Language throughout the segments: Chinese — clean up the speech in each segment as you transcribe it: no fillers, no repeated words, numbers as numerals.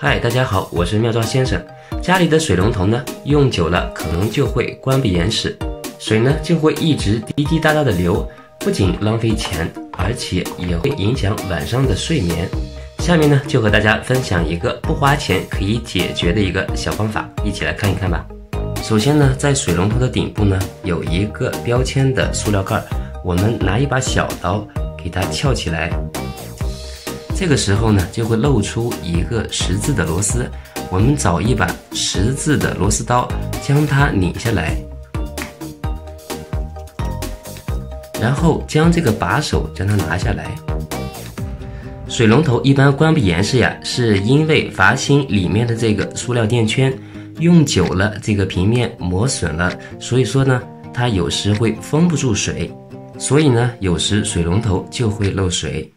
嗨，大家好，我是妙招先生。家里的水龙头呢，用久了可能就会关闭延时，水呢就会一直滴滴答答的流，不仅浪费钱，而且也会影响晚上的睡眠。下面呢就和大家分享一个不花钱可以解决的一个小方法，一起来看一看吧。首先呢，在水龙头的顶部呢有一个标签的塑料盖，我们拿一把小刀给它撬起来。这个时候呢，就会露出一个十字的螺丝，我们找一把十字的螺丝刀，将它拧下来，然后将这个把手将它拿下来。水龙头一般关闭延时呀，是因为阀芯里面的这个塑料垫圈用久了，这个平面磨损了，所以说呢，它有时会封不住水，所以呢，有时水龙头就会漏水。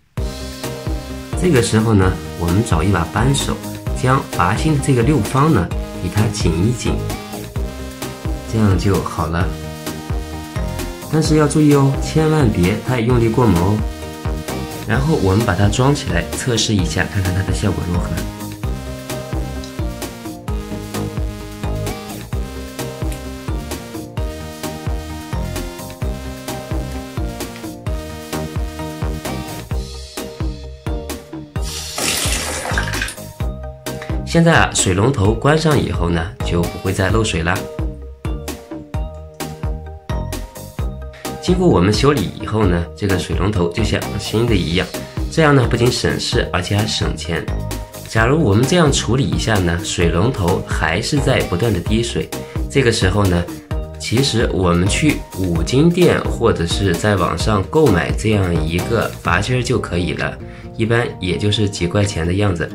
这个时候呢，我们找一把扳手，将阀芯的这个六方呢，给它紧一紧，这样就好了。但是要注意哦，千万别太用力过猛哦。然后我们把它装起来，测试一下，看看它的效果如何。现在啊，水龙头关上以后呢，就不会再漏水了。经过我们修理以后呢，这个水龙头就像新的一样，这样呢不仅省事，而且还省钱。假如我们这样处理一下呢，水龙头还是在不断的滴水，这个时候呢，其实我们去5金店或者是在网上购买这样一个阀芯就可以了，一般也就是几块钱的样子。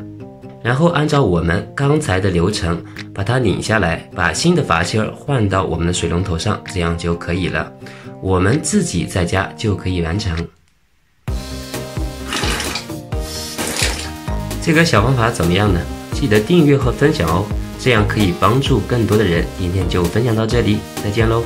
然后按照我们刚才的流程，把它拧下来，把新的阀芯换到我们的水龙头上，这样就可以了。我们自己在家就可以完成。这个小方法怎么样呢？记得订阅和分享哦，这样可以帮助更多的人。今天就分享到这里，再见喽。